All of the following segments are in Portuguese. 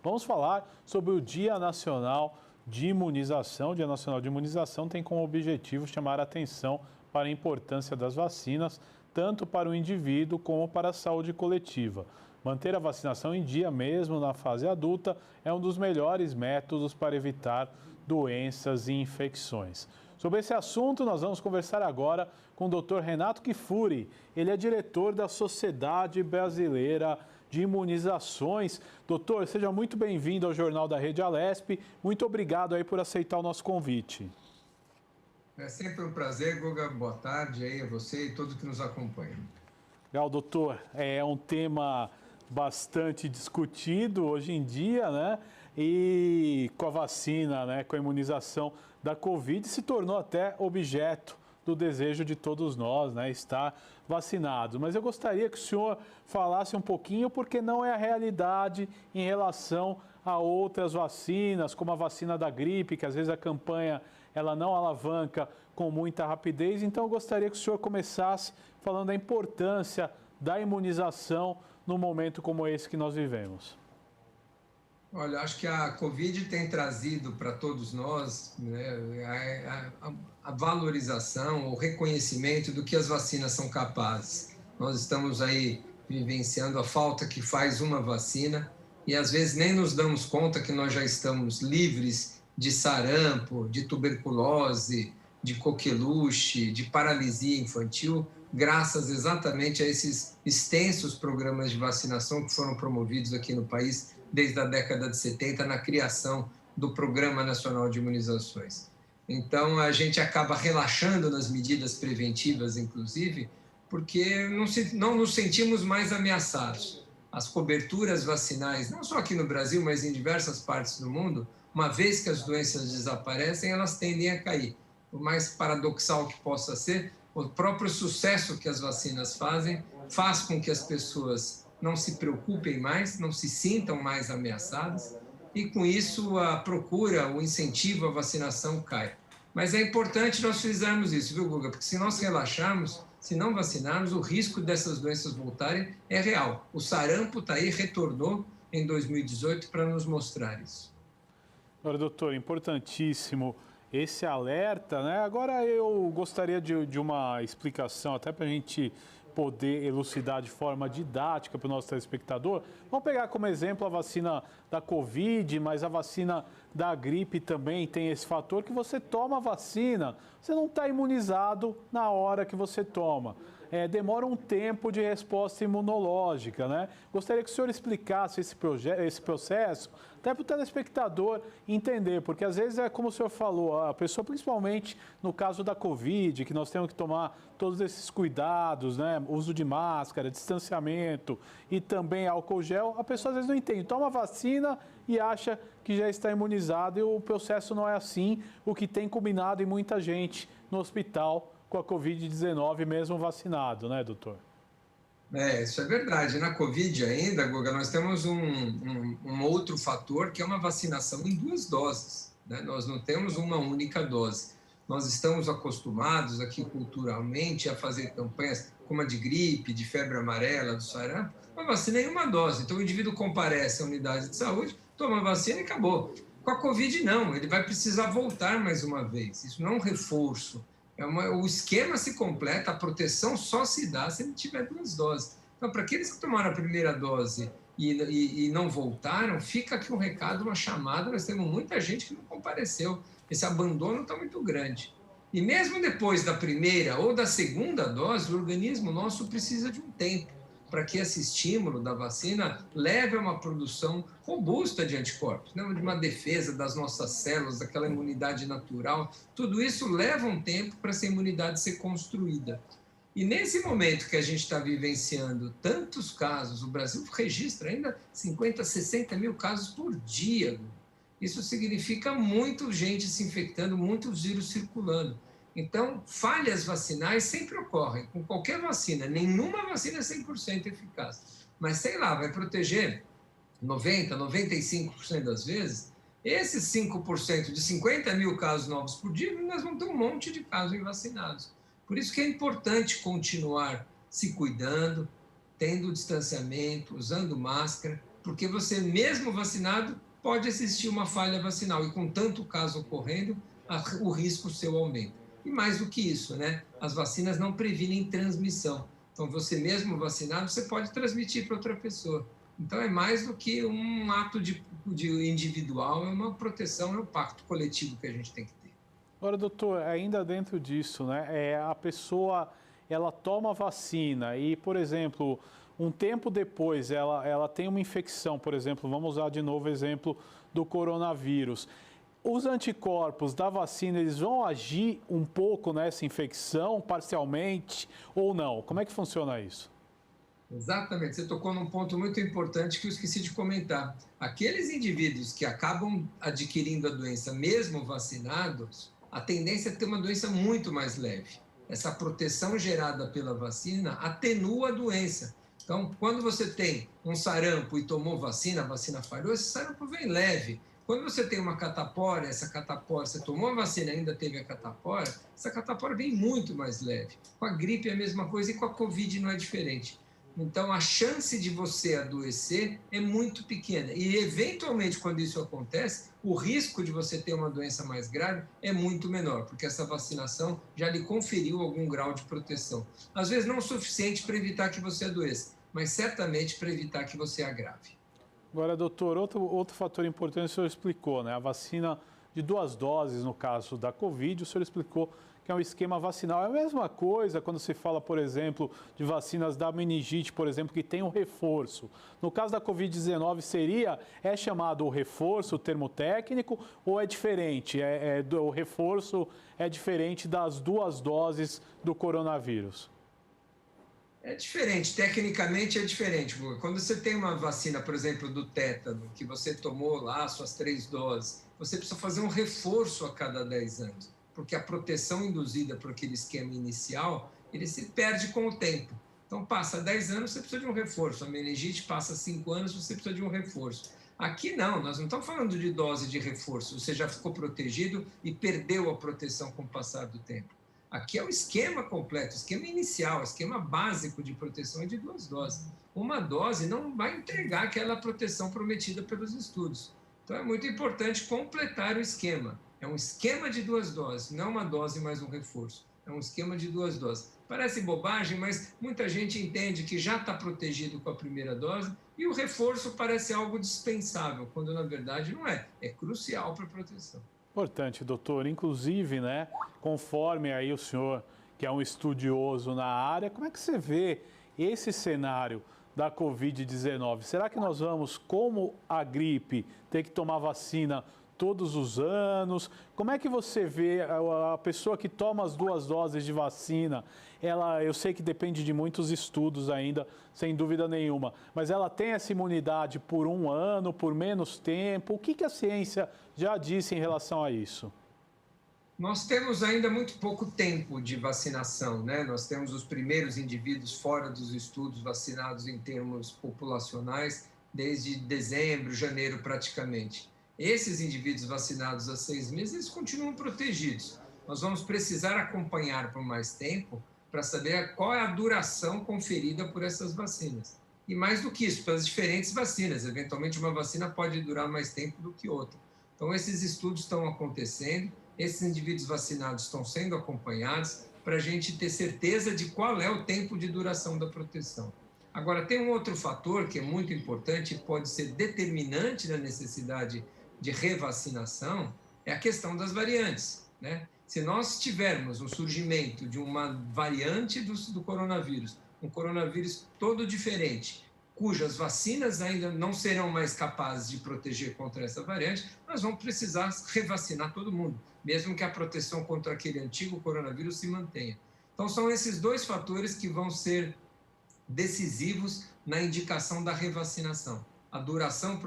Vamos falar sobre o Dia Nacional de Imunização. O Dia Nacional de Imunização tem como objetivo chamar a atenção para a importância das vacinas, tanto para o indivíduo como para a saúde coletiva. Manter a vacinação em dia, mesmo na fase adulta, é um dos melhores métodos para evitar doenças e infecções. Sobre esse assunto, nós vamos conversar agora com o Dr. Renato Kifuri. Ele é diretor da Sociedade Brasileira de Imunizações. Doutor, seja muito bem-vindo ao Jornal da Rede Alesp. Muito obrigado aí por aceitar o nosso convite. É sempre um prazer, Guga. Boa tarde aí a você e todos que nos acompanham. Legal, doutor. É um tema bastante discutido hoje em dia, né? E com a vacina, né, com a imunização da Covid, se tornou até objeto do desejo de todos nós, né, estar vacinados. Mas eu gostaria que o senhor falasse um pouquinho, porque não é a realidade em relação a outras vacinas, como a vacina da gripe, que às vezes a campanha ela não alavanca com muita rapidez. Então eu gostaria que o senhor começasse falando da importância da imunização num momento como esse que nós vivemos. Olha, acho que a Covid tem trazido para todos nós, né, a valorização, o reconhecimento do que as vacinas são capazes. Nós estamos aí vivenciando a falta que faz uma vacina e às vezes nem nos damos conta que nós já estamos livres de sarampo, de tuberculose, de coqueluche, de paralisia infantil, graças exatamente a esses extensos programas de vacinação que foram promovidos aqui no país desde a década de 70, na criação do Programa Nacional de Imunizações. Então, a gente acaba relaxando nas medidas preventivas, inclusive, porque não nos sentimos mais ameaçados. As coberturas vacinais, não só aqui no Brasil, mas em diversas partes do mundo, uma vez que as doenças desaparecem, elas tendem a cair. Por mais paradoxal que possa ser, o próprio sucesso que as vacinas fazem faz com que as pessoas não se preocupem mais, não se sintam mais ameaçadas e, com isso, a procura, o incentivo à vacinação cai. Mas é importante nós fizermos isso, viu, Guga? Porque se nós relaxarmos, se não vacinarmos, o risco dessas doenças voltarem é real. O sarampo está aí, retornou em 2018 para nos mostrar isso. Agora, doutor, importantíssimo esse alerta, né? Agora eu gostaria de uma explicação, até para a gente poder elucidar de forma didática para o nosso telespectador. Vamos pegar como exemplo a vacina da Covid, mas a vacina da gripe também tem esse fator que você toma a vacina, você não está imunizado na hora que você toma. Demora um tempo de resposta imunológica, né? Gostaria que o senhor explicasse esse processo, até para o telespectador entender, porque às vezes é como o senhor falou, a pessoa, principalmente no caso da Covid, que nós temos que tomar todos esses cuidados, né? Uso de máscara, distanciamento e também álcool gel, a pessoa às vezes não entende, toma vacina e acha que já está imunizado e o processo não é assim, o que tem culminado em muita gente no hospital com a Covid-19 mesmo vacinado, né, doutor? Isso é verdade. Na Covid ainda, Guga, nós temos um outro fator que é uma vacinação em 2 doses, né? Nós não temos uma única dose. Nós estamos acostumados aqui culturalmente a fazer campanhas como a de gripe, de febre amarela, do sarampo, uma vacina em 1 dose. Então o indivíduo comparece à unidade de saúde, toma a vacina e acabou. Com a Covid não, ele vai precisar voltar mais uma vez. Isso não é um reforço. O esquema se completa, a proteção só se dá se ele tiver 2 doses. Então, para aqueles que tomaram a primeira dose e não voltaram, fica aqui um recado, uma chamada. Nós temos muita gente que não compareceu. Esse abandono está muito grande. E mesmo depois da primeira ou da segunda dose, o organismo nosso precisa de um tempo para que esse estímulo da vacina leve a uma produção robusta de anticorpos, né? De uma defesa das nossas células, daquela imunidade natural. Tudo isso leva um tempo para essa imunidade ser construída. E nesse momento que a gente está vivenciando tantos casos, o Brasil registra ainda 50, 60 mil casos por dia. Isso significa muita gente se infectando, muitos vírus circulando. Então, falhas vacinais sempre ocorrem, com qualquer vacina. Nenhuma vacina é 100% eficaz. Mas, sei lá, vai proteger 90%, 95% das vezes. Esses 5% de 50 mil casos novos por dia, nós vamos ter um monte de casos vacinados. Por isso que é importante continuar se cuidando, tendo distanciamento, usando máscara porque você, mesmo vacinado, pode existir uma falha vacinal, e com tanto caso ocorrendo, o risco seu aumenta. E mais do que isso, né? As vacinas não previnem transmissão. Então, você mesmo vacinado, você pode transmitir para outra pessoa. Então, é mais do que um ato de individual, é uma proteção, é um pacto coletivo que a gente tem que ter. Agora, doutor, ainda dentro disso, né, a pessoa, ela toma a vacina e, por exemplo, um tempo depois ela tem uma infecção, por exemplo, vamos usar de novo o exemplo do coronavírus. Os anticorpos da vacina, eles vão agir um pouco nessa infecção, parcialmente ou não? Como é que funciona isso? Exatamente, você tocou num ponto muito importante que eu esqueci de comentar. Aqueles indivíduos que acabam adquirindo a doença mesmo vacinados, a tendência é ter uma doença muito mais leve. Essa proteção gerada pela vacina atenua a doença. Então, quando você tem um sarampo e tomou vacina, a vacina falhou, esse sarampo vem leve. Quando você tem uma catapora, essa catapora, você tomou a vacina e ainda teve a catapora, essa catapora vem muito mais leve. Com a gripe é a mesma coisa e com a Covid não é diferente. Então, a chance de você adoecer é muito pequena. E, eventualmente, quando isso acontece, o risco de você ter uma doença mais grave é muito menor, porque essa vacinação já lhe conferiu algum grau de proteção. Às vezes, não o suficiente para evitar que você adoeça, mas certamente para evitar que você agrave. Agora, doutor, outro fator importante o senhor explicou, né? A vacina de 2 doses, no caso da Covid, o senhor explicou que é um esquema vacinal. É a mesma coisa quando se fala, por exemplo, de vacinas da meningite, por exemplo, que tem um reforço. No caso da Covid-19, é chamado o reforço, o termo técnico, ou é diferente? O reforço é diferente das 2 doses do coronavírus? É diferente, tecnicamente é diferente. Quando você tem uma vacina, por exemplo, do tétano, que você tomou lá suas 3 doses, você precisa fazer um reforço a cada 10 anos, porque a proteção induzida por aquele esquema inicial, ele se perde com o tempo. Então, passa 10 anos, você precisa de um reforço. A meningite passa 5 anos, você precisa de um reforço. Aqui não, nós não estamos falando de dose de reforço, você já ficou protegido e perdeu a proteção com o passar do tempo. Aqui é o esquema completo, esquema inicial, esquema básico de proteção é de 2 doses. Uma dose não vai entregar aquela proteção prometida pelos estudos. Então, é muito importante completar o esquema. É um esquema de 2 doses, não uma dose mais um reforço. É um esquema de 2 doses. Parece bobagem, mas muita gente entende que já está protegido com a primeira dose e o reforço parece algo dispensável, quando na verdade não é. É crucial para a proteção. Importante, doutor. Inclusive, né, conforme aí o senhor, que é um estudioso na área, como é que você vê esse cenário da Covid-19? Será que nós vamos, como a gripe, ter que tomar vacina todos os anos? Como é que você vê a pessoa que toma as 2 doses de vacina? Eu sei que depende de muitos estudos ainda, sem dúvida nenhuma, mas ela tem essa imunidade por 1 ano, por menos tempo? O que a ciência já disse em relação a isso? Nós temos ainda muito pouco tempo de vacinação, né? Nós temos os primeiros indivíduos fora dos estudos vacinados em termos populacionais desde dezembro, janeiro praticamente. Esses indivíduos vacinados há 6 meses, eles continuam protegidos. Nós vamos precisar acompanhar por mais tempo para saber qual é a duração conferida por essas vacinas. E mais do que isso, pelas diferentes vacinas. Eventualmente, uma vacina pode durar mais tempo do que outra. Então, esses estudos estão acontecendo, esses indivíduos vacinados estão sendo acompanhados para a gente ter certeza de qual é o tempo de duração da proteção. Agora, tem um outro fator que é muito importante e pode ser determinante na necessidade de revacinação, é a questão das variantes, né? Se nós tivermos o surgimento de uma variante do coronavírus, um coronavírus todo diferente, cujas vacinas ainda não serão mais capazes de proteger contra essa variante, nós vamos precisar revacinar todo mundo, mesmo que a proteção contra aquele antigo coronavírus se mantenha. Então, são esses 2 fatores que vão ser decisivos na indicação da revacinação: a duração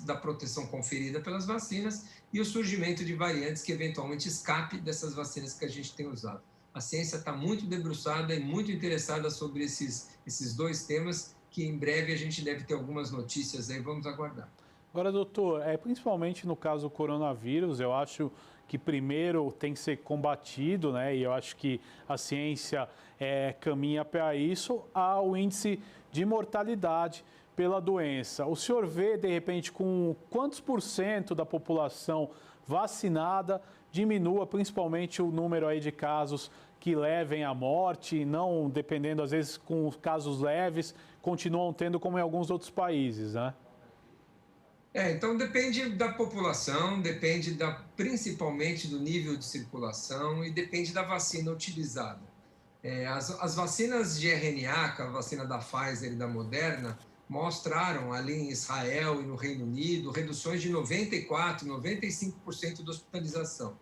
da proteção conferida pelas vacinas e o surgimento de variantes que eventualmente escape dessas vacinas que a gente tem usado. A ciência está muito debruçada e muito interessada sobre esses 2 temas, que em breve a gente deve ter algumas notícias aí, vamos aguardar. Agora, doutor, principalmente no caso do coronavírus, eu acho que primeiro tem que ser combatido, né? E eu acho que a ciência caminha para isso, ao índice de mortalidade pela doença. O senhor vê, de repente, com quantos por cento da população vacinada diminua principalmente o número aí de casos que levem à morte, e não dependendo, às vezes, com casos leves, continuam tendo como em alguns outros países, né? Então depende da população, depende principalmente do nível de circulação e depende da vacina utilizada. As vacinas de RNA, que é a vacina da Pfizer e da Moderna, mostraram ali em Israel e no Reino Unido reduções de 94%, 95% da hospitalização.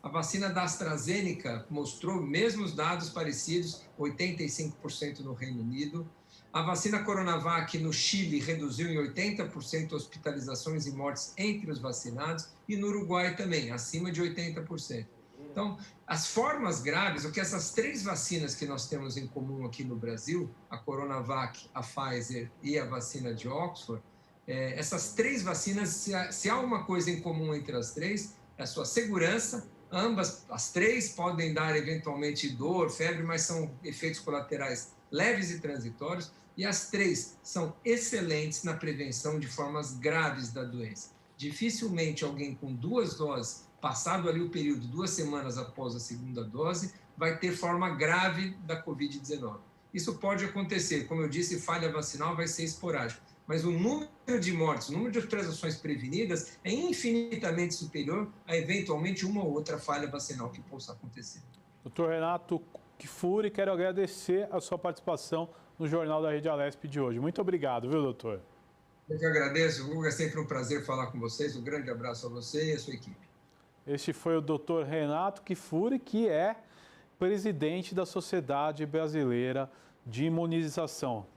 A vacina da AstraZeneca mostrou mesmos dados parecidos, 85% no Reino Unido. A vacina Coronavac no Chile reduziu em 80% hospitalizações e mortes entre os vacinados e no Uruguai também, acima de 80%. Então, as formas graves, o que essas 3 vacinas que nós temos em comum aqui no Brasil, a Coronavac, a Pfizer e a vacina de Oxford, essas 3 vacinas, se há uma coisa em comum entre as 3, é a sua segurança. Ambas, as 3 podem dar eventualmente dor, febre, mas são efeitos colaterais leves e transitórios, e as 3 são excelentes na prevenção de formas graves da doença. Dificilmente alguém com 2 doses, passado ali o período, 2 semanas após a segunda dose, vai ter forma grave da Covid-19. Isso pode acontecer, como eu disse, falha vacinal vai ser esporádico, mas o número de mortes, o número de hospitalizações prevenidas é infinitamente superior a eventualmente uma ou outra falha vacinal que possa acontecer. Doutor Renato Kfouri, quero agradecer a sua participação no Jornal da Rede Alesp de hoje. Muito obrigado, viu, doutor? Eu que agradeço, Guga, é sempre um prazer falar com vocês. Um grande abraço a você e a sua equipe. Este foi o doutor Renato Kfouri, que é presidente da Sociedade Brasileira de Imunização.